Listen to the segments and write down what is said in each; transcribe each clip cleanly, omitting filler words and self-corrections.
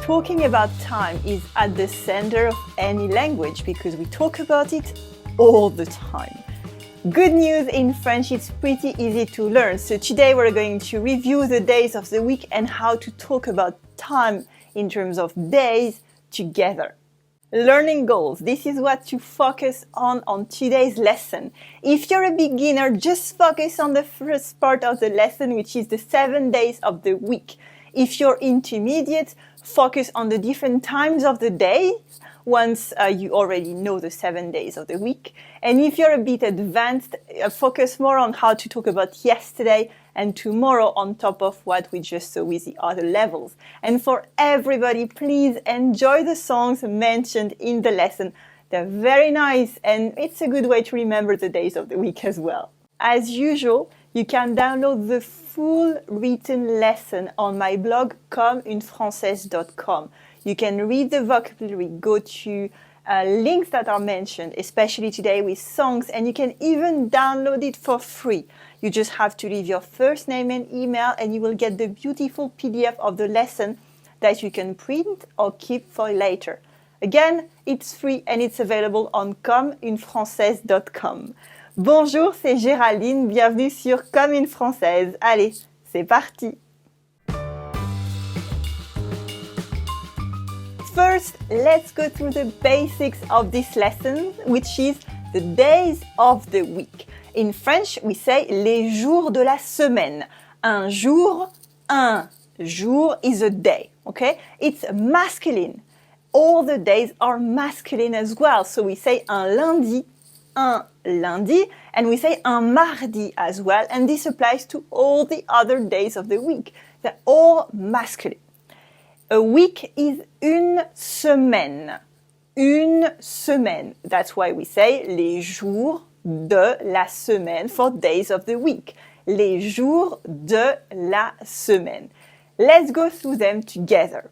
Talking about time is at the center of any language because we talk about it all the time. Good news, in French it's pretty easy to learn. So today we're going to review the days of the week and how to talk about time in terms of days together. Learning goals. This is what to focus on today's lesson. If you're a beginner, just focus on the first part of the lesson, which is the 7 days of the week. If you're intermediate, focus on the different times of the day once you already know the 7 days of the week. And if you're a bit advanced, focus more on how to talk about yesterday and tomorrow on top of what we just saw with the other levels. And for everybody, please enjoy the songs mentioned in the lesson. They're very nice and it's a good way to remember the days of the week as well. As usual, you can download the full written lesson on my blog commeunefrancaise.com. You can read the vocabulary, go to links that are mentioned, especially today with songs, and you can even download it for free. You just have to leave your first name and email and you will get the beautiful PDF of the lesson that you can print or keep for later. Again, it's free and it's available on commeunefrancaise.com. Bonjour, c'est Géraldine, bienvenue sur Comme une Française. Allez, c'est parti! First, let's go through the basics of this lesson, which is the days of the week. In French, we say les jours de la semaine. Un jour is a day, okay? It's masculine. All the days are masculine as well. So we say un lundi, and we say un mardi as well. And this applies to all the other days of the week. They're all masculine. A week is une semaine. Une semaine. That's why we say les jours de la semaine for days of the week. Les jours de la semaine. Let's go through them together.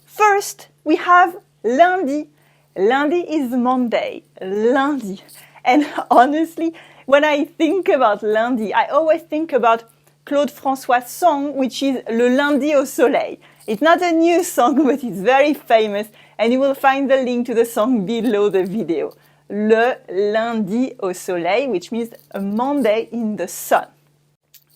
First, we have lundi. Lundi is Monday. Lundi. And honestly, when I think about lundi, I always think about Claude François' song, which is Le Lundi au Soleil. It's not a new song, but it's very famous, and you will find the link to the song below the video. Le Lundi au Soleil, which means a Monday in the sun.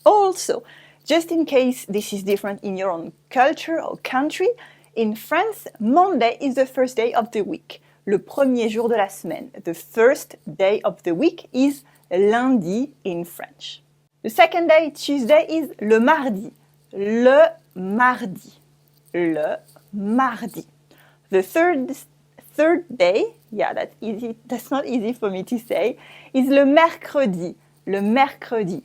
Also, just in case this is different in your own culture or country, in France, Monday is the first day of the week. Le premier jour de la semaine. The first day of the week is lundi in French. The second day, Tuesday, is le mardi. Le mardi. Le mardi. The third day, yeah, that's easy. That's not easy for me to say, is le mercredi. Le mercredi.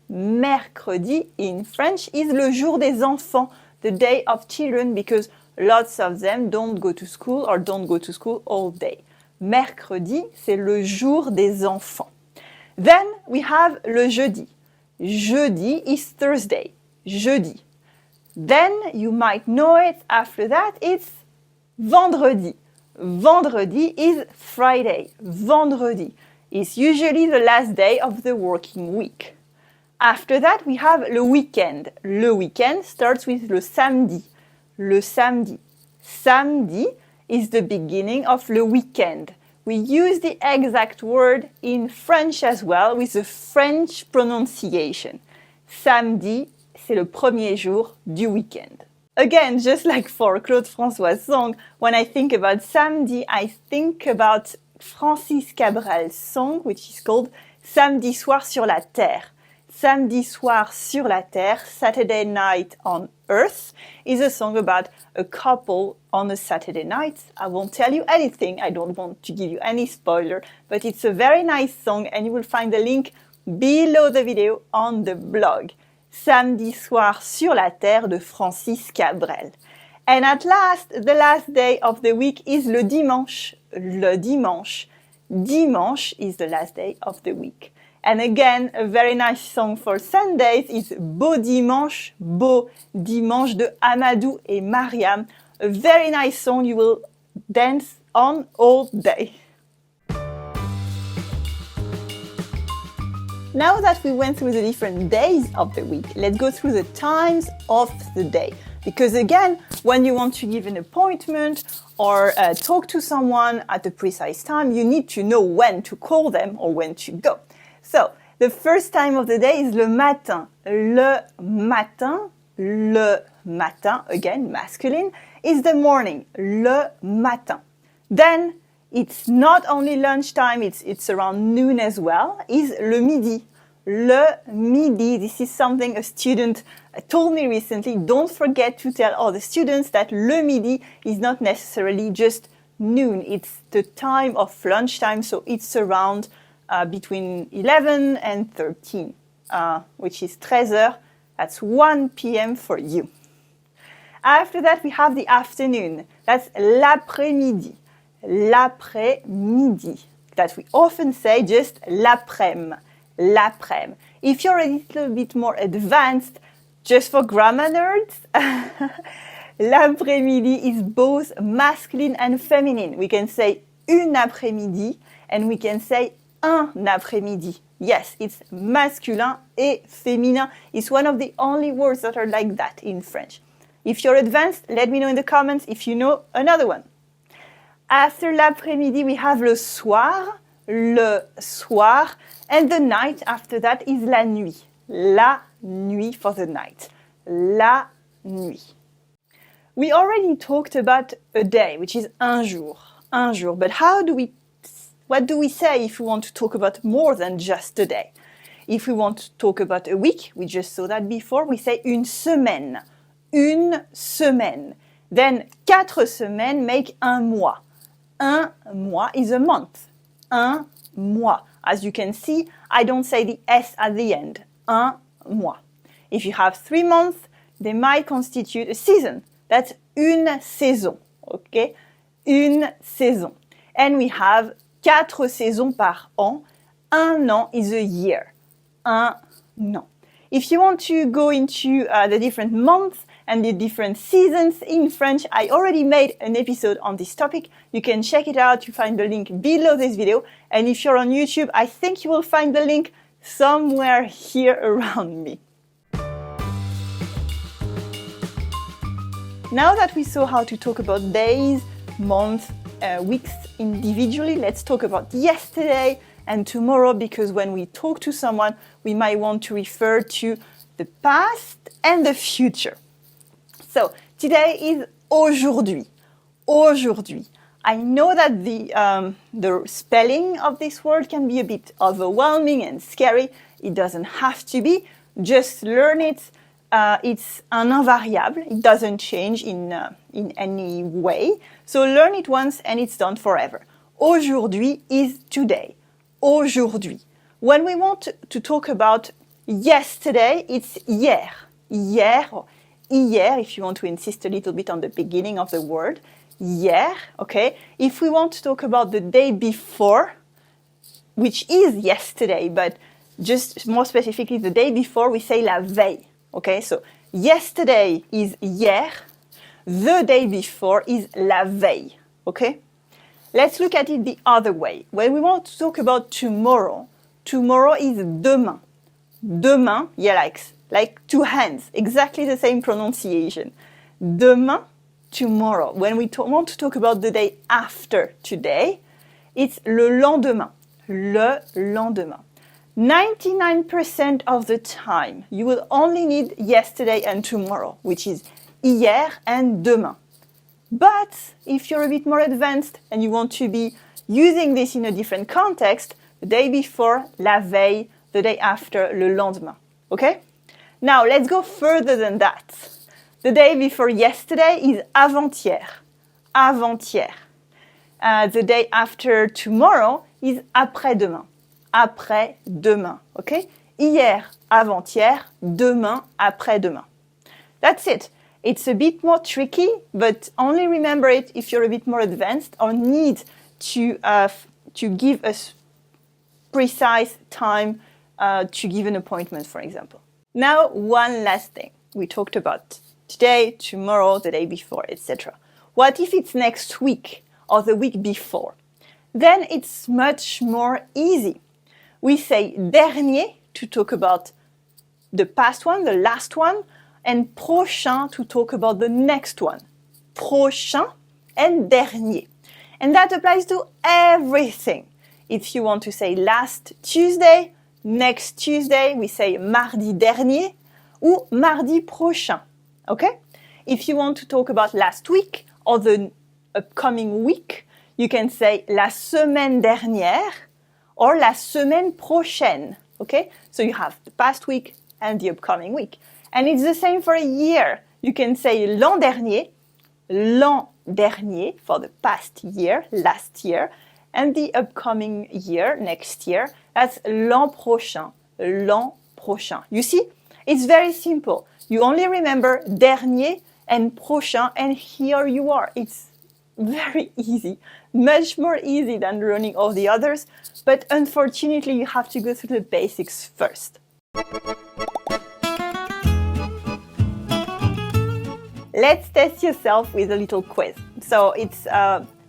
Mercredi in French is le jour des enfants, the day of children, because lots of them don't go to school or don't go to school all day. Mercredi, c'est le jour des enfants. Then we have le jeudi. Jeudi is Thursday. Jeudi. Then you might know it. After that, it's vendredi. Vendredi is Friday. Vendredi is usually the last day of the working week. After that, we have le weekend. Le weekend starts with le samedi. Le samedi. Samedi is the beginning of le weekend. We use the exact word in French as well with the French pronunciation. Samedi, c'est le premier jour du weekend. Again, just like for Claude François' song, when I think about samedi, I think about Francis Cabrel's song, which is called Samedi soir sur la terre. Samedi soir sur la terre, Saturday night on earth, is a song about a couple on a Saturday night. I won't tell you anything, I don't want to give you any spoiler, but it's a very nice song and you will find the link below the video on the blog. Samedi soir sur la terre de Francis Cabrel. And at last, the last day of the week is le dimanche. Le dimanche. Dimanche is the last day of the week. And again, a very nice song for Sundays is Beau Dimanche de Amadou et Mariam. A very nice song you will dance on all day. Now that we went through the different days of the week, let's go through the times of the day. Because again, when you want to give an appointment or talk to someone at a precise time, you need to know when to call them or when to go. So, the first time of the day is le matin. Le matin, again, masculine, is the morning. Le matin. Then, it's not only lunchtime, it's around noon as well, is le midi. Le midi, this is something a student told me recently. Don't forget to tell all the students that le midi is not necessarily just noon. It's the time of lunchtime, so it's around between 11 and 13, which is 13h. That's 1 p.m. for you. After that, we have the afternoon. That's l'après-midi. L'après-midi. That we often say just l'après-midi. L'après-midi. If you're a little bit more advanced, just for grammar nerds, l'après-midi is both masculine and feminine. We can say une après-midi and we can say un après-midi. Yes, it's masculin et féminin. It's one of the only words that are like that in French. If you're advanced, let me know in the comments if you know another one. After l'après-midi, we have le soir, and the night after that is la nuit. La nuit for the night. La nuit. We already talked about a day, which is un jour. But what do we say if we want to talk about more than just a day? If we want to talk about a week, we just saw that before, we say une semaine. Une semaine. Then 4 semaines make un mois. Un mois is a month. Un mois. As you can see, I don't say the S at the end. Un mois. If you have 3 months, they might constitute a season. That's une saison. Okay? Une saison. And we have 4 saisons par an. Un an is a year. Un an. If you want to go into the different months and the different seasons in French, I already made an episode on this topic. You can check it out. You find the link below this video. And if you're on YouTube, I think you will find the link somewhere here around me. Now that we saw how to talk about days, months, weeks individually, let's talk about yesterday and tomorrow, because when we talk to someone, we might want to refer to the past and the future. So, today is aujourd'hui. Aujourd'hui. I know that the spelling of this word can be a bit overwhelming and scary. It doesn't have to be. Just learn it. It's un invariable. It doesn't change in any way. So learn it once and it's done forever. Aujourd'hui is today. Aujourd'hui. When we want to talk about yesterday, it's hier. Hier, or hier, if you want to insist a little bit on the beginning of the word. Hier, okay? If we want to talk about the day before, which is yesterday, but just more specifically the day before, we say la veille. Okay, so yesterday is hier, the day before is la veille. Okay? Let's look at it the other way. When we want to talk about tomorrow, tomorrow is demain. Demain, yeah, like 2 hands, exactly the same pronunciation. Demain, tomorrow. When we want to talk about the day after today, it's le lendemain. Le lendemain. 99% of the time, you will only need yesterday and tomorrow, which is hier and demain. But if you're a bit more advanced and you want to be using this in a different context, the day before, la veille, the day after, le lendemain. Okay? Now, let's go further than that. The day before yesterday is avant-hier. Avant-hier. The day after tomorrow is après-demain. Après-demain. Okay? Hier, avant-hier, demain, après-demain. That's it. It's a bit more tricky, but only remember it if you're a bit more advanced or need to give a precise time to give an appointment, for example. Now, one last thing. We talked about today, tomorrow, the day before, etc. What if it's next week or the week before? Then it's much more easy. We say dernier to talk about the past one, the last one, and prochain to talk about the next one. Prochain and dernier. And that applies to everything. If you want to say last Tuesday, next Tuesday, we say mardi dernier ou mardi prochain. Okay? If you want to talk about last week or the upcoming week, you can say la semaine dernière or la semaine prochaine. Okay? So you have the past week and the upcoming week. And it's the same for a year. You can say l'an dernier for the past year, last year, and the upcoming year, next year, that's l'an prochain. You see, it's very simple. You only remember dernier and prochain, and here you are. It's very easy, much more easy than learning all the others, but unfortunately you have to go through the basics first. Let's test yourself with a little quiz. So it's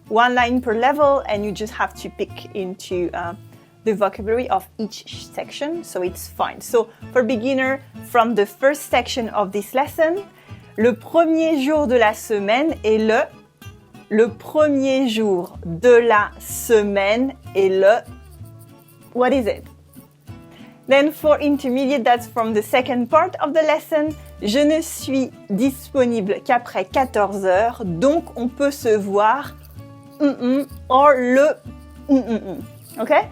one line per level, and you just have to pick into the vocabulary of each section, so it's fine. So for beginner, from the first section of this lesson, le premier jour de la semaine est le premier jour de la semaine est le, what is it? Then for intermediate, that's from the second part of the lesson. Je ne suis disponible qu'après 14 heures, donc on peut se voir or le okay?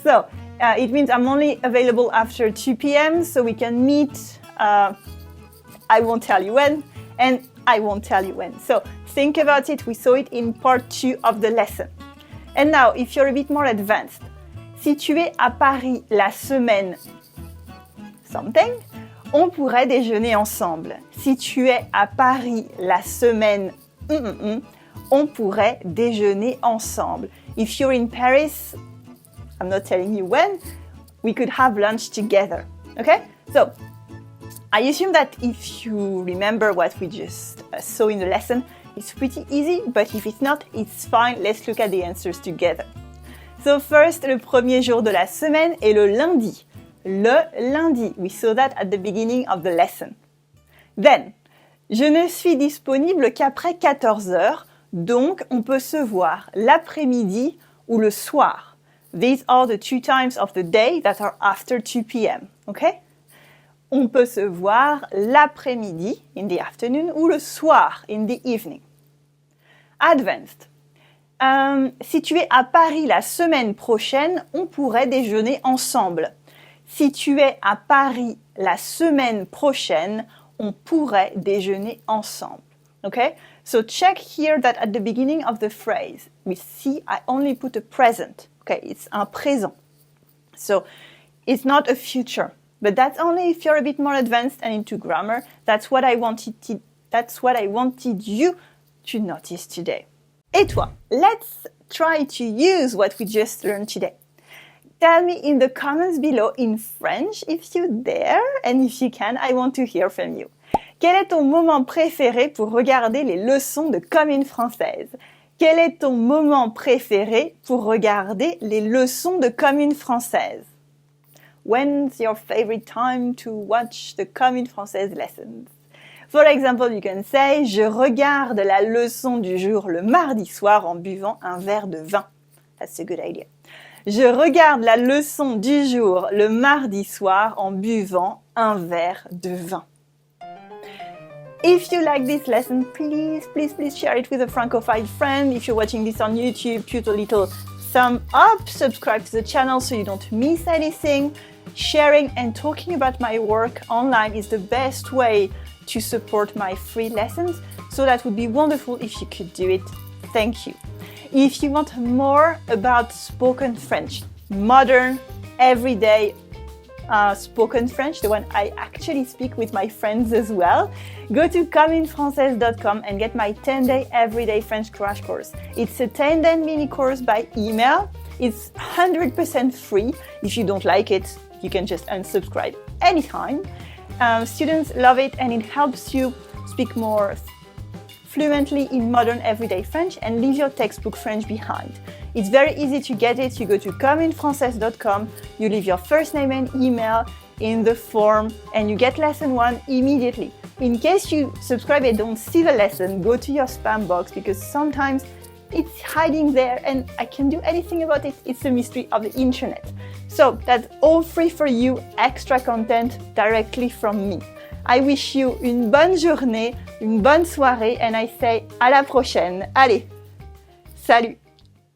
So it means I'm only available after 2 p.m. so we can meet, I won't tell you when, and I won't tell you when. So think about it, we saw it in part 2 of the lesson. And now, if you're a bit more advanced, si tu es à Paris la semaine something, on pourrait déjeuner ensemble. Si tu es à Paris la semaine on pourrait déjeuner ensemble. If you're in Paris, I'm not telling you when, we could have lunch together. Okay? So, I assume that if you remember what we just saw in the lesson, it's pretty easy, but if it's not, it's fine. Let's look at the answers together. So first, le premier jour de la semaine est le lundi. Le lundi. We saw that at the beginning of the lesson. Then, je ne suis disponible qu'après 14 heures, donc on peut se voir l'après-midi ou le soir. These are the 2 times of the day that are after 2 p.m. Okay? On peut se voir l'après-midi, in the afternoon, ou le soir, in the evening. Advanced. Si tu es à Paris la semaine prochaine, on pourrait déjeuner ensemble. Si tu es à Paris la semaine prochaine, on pourrait déjeuner ensemble. Okay? So check here that at the beginning of the phrase, we see I only put a present. Okay, it's un présent. So it's not a future. But that's only if you're a bit more advanced and into grammar. That's what I wanted you to notice today. Et toi, let's try to use what we just learned today. Tell me in the comments below in French if you dare, and if you can, I want to hear from you. Quel est ton moment préféré pour regarder les leçons de commune française? Quel est ton moment préféré pour regarder les leçons de commune française? When's your favorite time to watch the commune française lessons? For example, you can say, je regarde la leçon du jour le mardi soir en buvant un verre de vin. That's a good idea. Je regarde la leçon du jour le mardi soir en buvant un verre de vin. If you like this lesson, please share it with a Francophile friend. If you're watching this on YouTube, put a little thumb up, subscribe to the channel so you don't miss anything. Sharing and talking about my work online is the best way to support my free lessons, so that would be wonderful if you could do it. Thank you. If you want more about spoken French, modern, everyday spoken French, the one I actually speak with my friends as well, go to communefrancaise.com and get my 10-day everyday French crash course. It's a 10-day mini course by email. It's 100% free. If you don't like it, you can just unsubscribe anytime. Students love it, and it helps you speak more fluently in modern everyday French and leave your textbook French behind. It's very easy to get it. You go to communefrancaise.com, you leave your first name and email, in the form and you get lesson 1 immediately. In case you subscribe and don't see the lesson, go to your spam box because sometimes it's hiding there and I can't do anything about it. It's a mystery of the internet. So that's all free for you, extra content directly from me. I wish you une bonne journée, une bonne soirée and I say à la prochaine. Allez, salut!